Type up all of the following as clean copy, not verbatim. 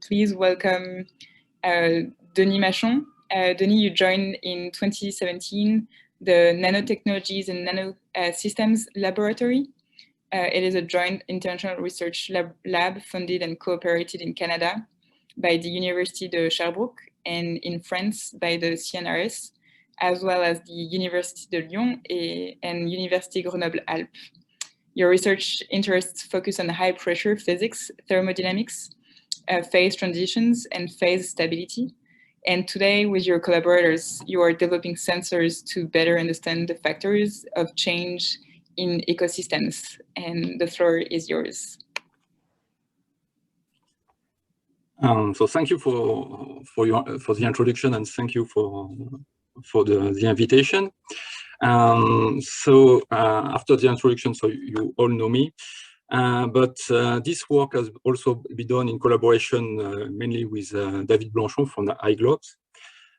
please welcome Denis Machon. Denis, you joined in 2017 the Nanotechnologies and Nanosystems Laboratory. It is a joint international research lab funded and cooperated in Canada by the Université de Sherbrooke and in France by the CNRS, as well as the Université de Lyon and Université Grenoble-Alpes. Your research interests focus on high pressure physics, thermodynamics, phase transitions, and phase stability. And today, with your collaborators, you are developing sensors to better understand the factors of change in ecosystems. And the floor is yours. So thank you for the introduction, and thank you for the invitation. After the introduction, so you all know me, but this work has also been done in collaboration mainly with David Blanchon from the iGlobes,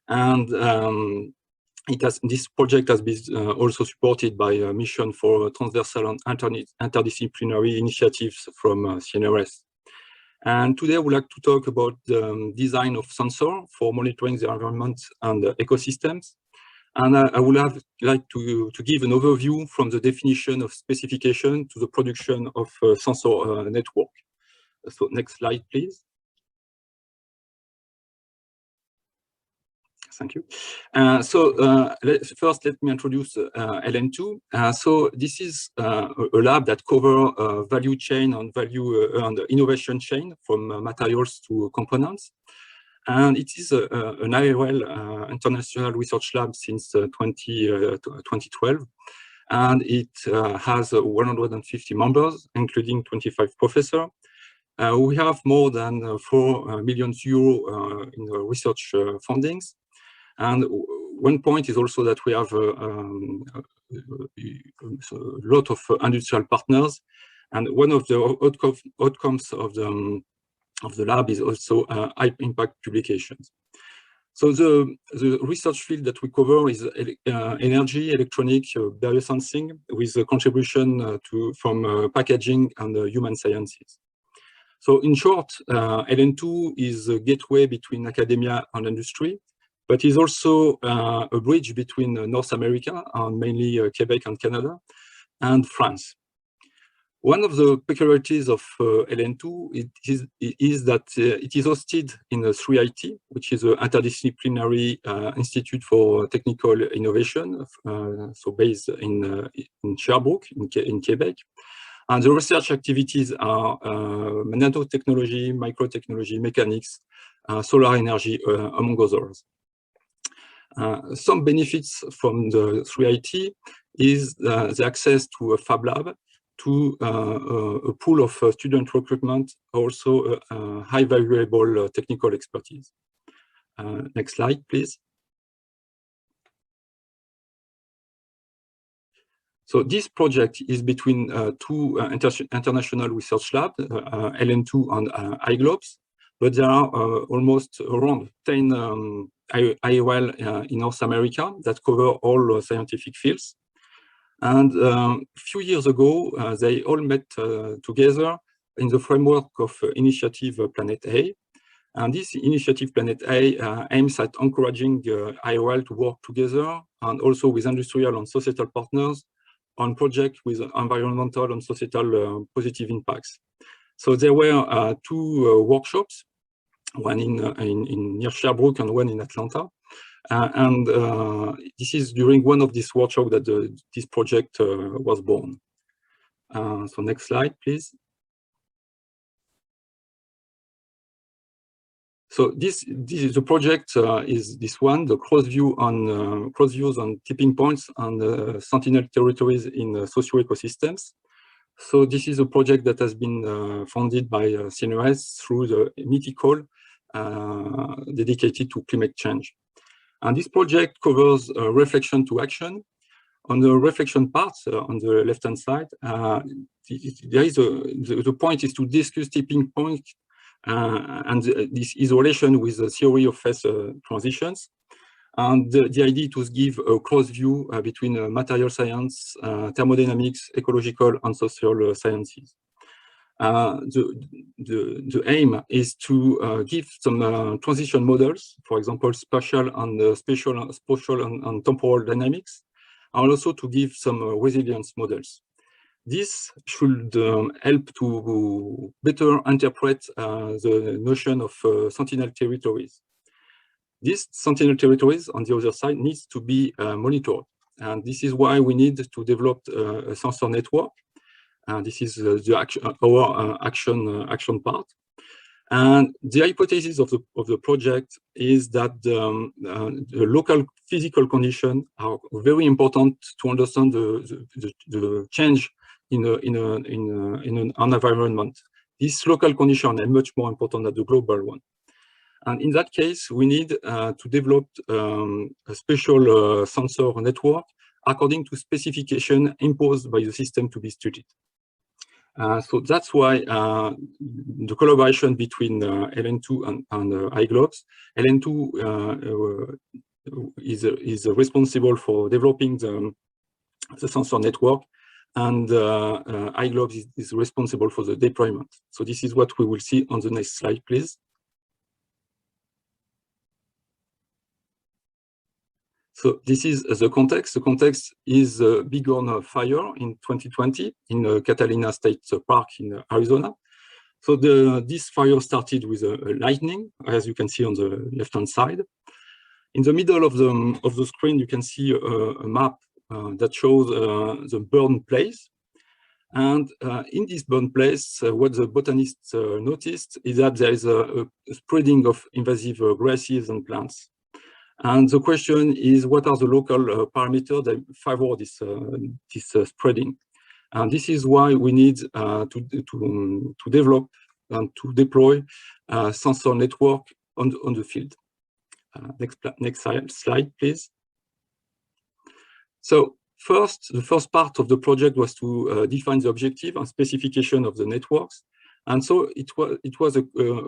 and this project has been also supported by a mission for transversal and interdisciplinary initiatives from CNRS. And today I would like to talk about the design of sensor for monitoring the environment and the ecosystems. And I would like to give an overview from the definition of specification to the production of sensor network. So next slide, please. Thank you. First, let me introduce LN2. So this is a lab that covers value chain and and innovation chain from materials to components. And it is an IRL international research lab since 2012. And it has 150 members, including 25 professors. We have more than 4 million euro in research fundings. And one point is also that we have a lot of industrial partners, and one of the outcomes of the lab is also high impact publications. So the research field that we cover is energy, electronic, biosensing, with a contribution from packaging and human sciences. So in short, LN2 is a gateway between academia and industry, but is also a bridge between North America, and mainly Quebec and Canada, and France. One of the peculiarities of LN2 is that it is hosted in 3IT, which is an interdisciplinary institute for technical innovation, so based in Sherbrooke, in Quebec. And the research activities are nanotechnology, microtechnology, mechanics, solar energy, among others. Some benefits from the 3IT is the access to a fab lab, to a pool of student recruitment, also high valuable technical expertise. Next slide, please. So this project is between two international research labs, LN2 and iGlobes, but there are almost around 10 IOL in North America that cover all scientific fields. And a few years ago, they all met together in the framework of Initiative Planet A. And this Initiative Planet A aims at encouraging IOL to work together, and also with industrial and societal partners on projects with environmental and societal positive impacts. So there were two workshops, one in near Sherbrooke and one in Atlanta. This is during one of these workshops that this project was born. So next slide, please. So this is the project is this one, the cross-views on tipping points and sentinel territories in socio-ecosystems. So this is a project that has been funded by CNRS through the MITI-CALL dedicated to climate change. And this project covers reflection to action. On the reflection part, on the left-hand side, there is the point is to discuss tipping point and this isolation with the theory of phase transitions. And the idea to give a close view between material science, thermodynamics, ecological, and social sciences. The aim is to give some transition models, for example, spatial and spatial and temporal dynamics, and also to give some resilience models. This should help to better interpret the notion of sentinel territories. These sentinel territories, on the other side, needs to be monitored. And this is why we need to develop a sensor network. This is our action part. And the hypothesis of the project is that the local physical conditions are very important to understand the change in an environment. These local conditions are much more important than the global one. And in that case, we need to develop a special sensor network according to specification imposed by the system to be studied. So that's why the collaboration between LN2 and iGlobes. LN2 is responsible for developing the sensor network, and iGlobes is responsible for the deployment. So this is what we will see on the next slide, please. So this is the context. The context is a bighorn fire in 2020 in Catalina State Park in Arizona. So this fire started with a lightning, as you can see on the left-hand side. In the middle of the screen, you can see a map that shows the burned place. And in this burned place, what the botanists noticed is that there is a spreading of invasive grasses and plants. And the question is, what are the local parameters that favor this spreading? And this is why we need to develop and to deploy a sensor network on the field. Next slide, please. So the first part of the project was to define the objective and specification of the networks. And so it was a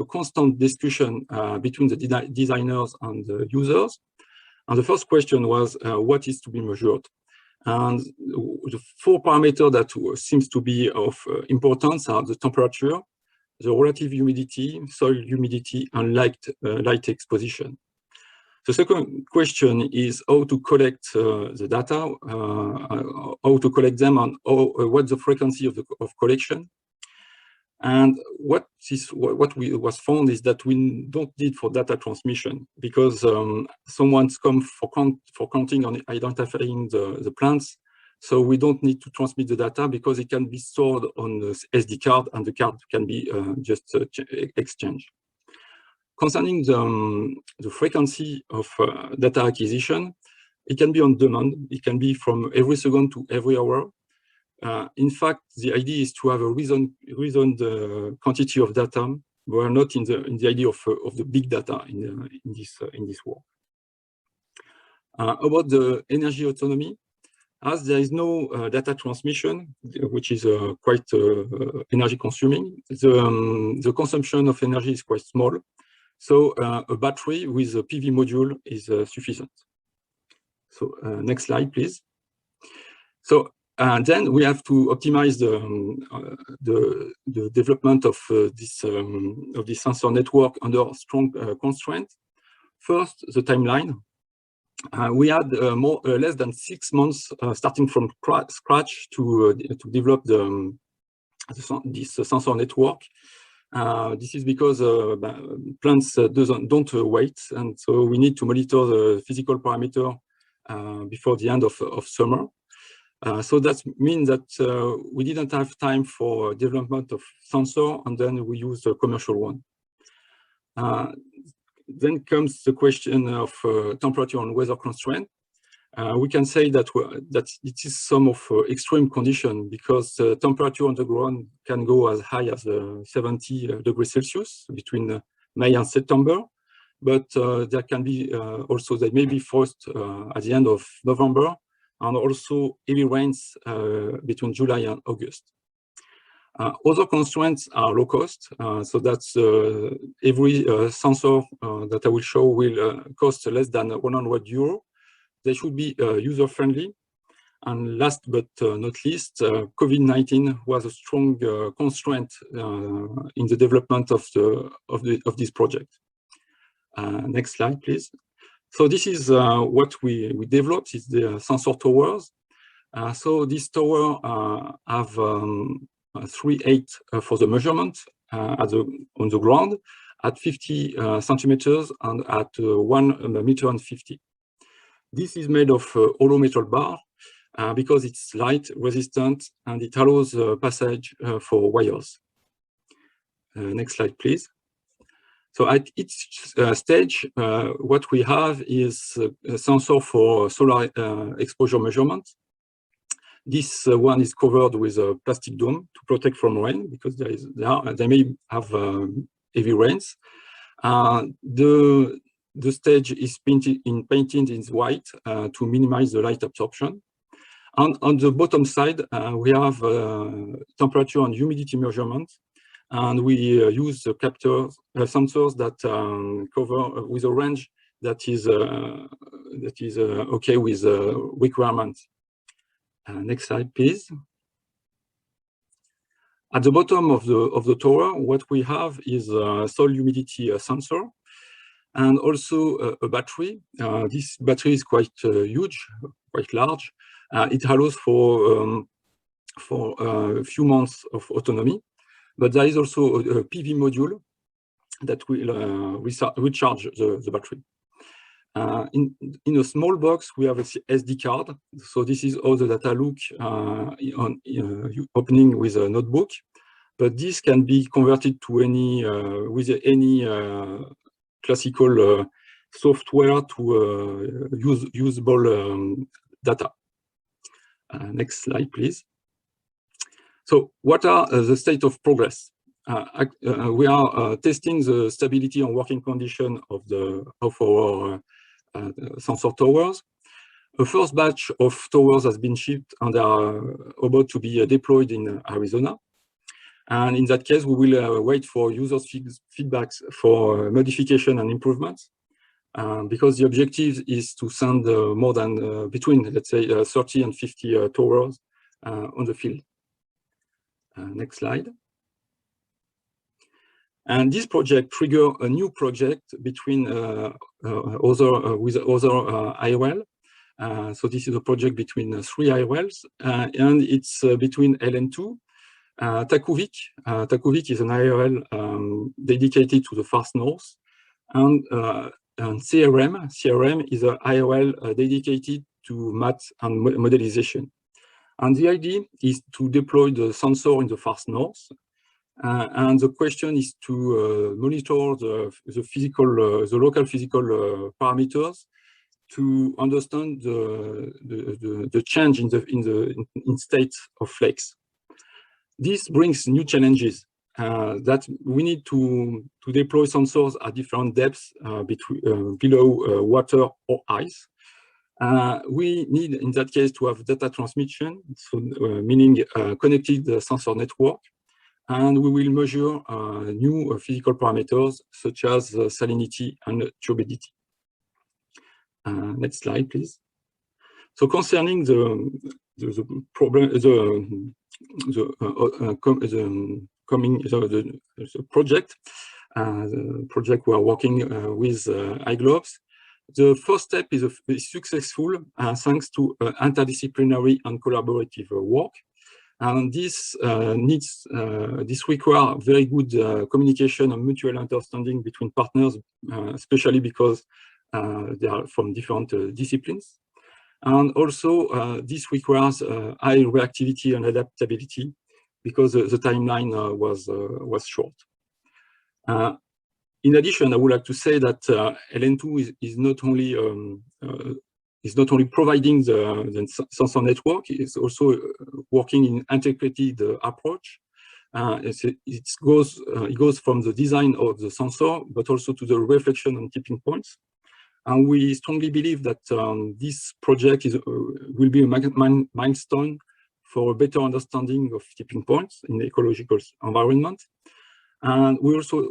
constant discussion between the designers and the users. And the first question was, what is to be measured? And the 4 parameters that seems to be of importance are the temperature, the relative humidity, soil humidity, and light exposition. The second question is how to collect the data, how to collect them, and what's the frequency of collection. And what was found is that we don't need for data transmission, because someone's come for counting and identifying the plants. So we don't need to transmit the data because it can be stored on the SD card, and the card can be just exchanged. Concerning the frequency of data acquisition, it can be on demand. It can be from every second to every hour. In fact, the idea is to have a reasoned quantity of data. We are not in the idea of the big data in this work. About the energy autonomy, as there is no data transmission, which is quite energy consuming, the consumption of energy is quite small. So a battery with a PV module is sufficient. So next slide, please. So then we have to optimize the development of this sensor network under strong constraints. First, the timeline. We had less than 6 months starting from scratch to develop this sensor network. This is because plants don't wait, and so we need to monitor the physical parameter before the end of summer. So that means that we didn't have time for development of sensor, and then we used a commercial one. Then comes the question of temperature and weather constraint. We can say that it is some of extreme condition, because temperature on the ground can go as high as 70 degrees Celsius between May and September. But there can be also, there may be frost at the end of November, and also heavy rains between July and August. Other constraints are low cost, so that's every sensor that I will show will cost less than 100 €. They should be user-friendly, And last but not least, COVID-19 was a strong constraint in the development of this project. Next slide, please. So this is what we developed, is the sensor towers. So this tower have 3.8 for the measurement on the ground at 50 centimeters and at 1 meter and 50. This is made of hollow metal bar because it's light resistant and it allows passage for wires. Next slide, please. So at each stage, what we have is a sensor for solar exposure measurement. This one is covered with a plastic dome to protect from rain because they may have heavy rains. The stage is painted in white to minimize the light absorption. And on the bottom side, we have temperature and humidity measurement. And we use sensors that cover with a range that is okay with requirements. Next slide, please. At the bottom of the tower, what we have is a soil humidity sensor and also a battery. This battery is quite huge, quite large. It allows for a few months of autonomy. But there is also a PV module that will recharge the battery. In a small box, we have a SD card. So this is how the data look on opening with a notebook. But this can be converted to any with any classical software to usable data. Next slide, please. So what are the state of progress? We are testing the stability and working condition of our sensor towers. The first batch of towers has been shipped and are about to be deployed in Arizona. And in that case, we will wait for users' feedbacks for modification and improvements, because the objective is to send more than between, let's say, 30 and 50 towers on the field. Next slide. And this project triggered a new project between with other IOL. So this is a project between 3 IOLs, and it's between LN2, Takuvik. Takuvik is an IOL dedicated to the far north, and CRM. CRM is an IOL dedicated to math and modelization. And the idea is to deploy the sensor in the far north. And the question is to monitor the local physical parameters to understand the change in state of flakes. This brings new challenges that we need to deploy sensors at different depths below water or ice. We need, in that case, to have data transmission, so meaning connected sensor network, and we will measure new physical parameters such as salinity and turbidity. Next slide, please. So concerning the project we are working with iGlobes. The first step is successful thanks to interdisciplinary and collaborative work. And this requires very good communication and mutual understanding between partners, especially because they are from different disciplines. And also, this requires high reactivity and adaptability because the timeline was short. In addition, I would like to say that LN2 is not only providing the sensor network, it's also working in integrated approach. It goes from the design of the sensor, but also to the reflection and tipping points. And we strongly believe that this project will be a milestone for a better understanding of tipping points in the ecological environment. And we also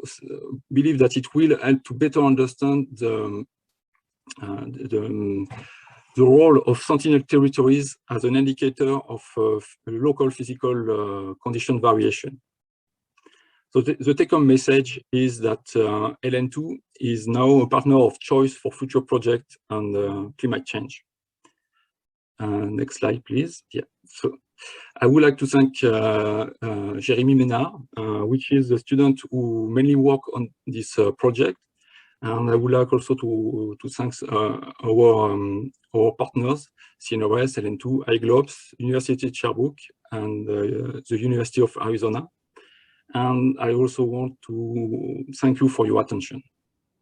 believe that it will help to better understand the the role of sentinel territories as an indicator of local physical condition variation. So the take-home message is that LN2 is now a partner of choice for future projects and climate change. Next slide, please. Yeah. So I would like to thank Jérémy Ménard, which is a student who mainly work on this project. And I would like also to thank our partners, CNRS, LN2, iGlobes, University of Sherbrooke, and the University of Arizona. And I also want to thank you for your attention.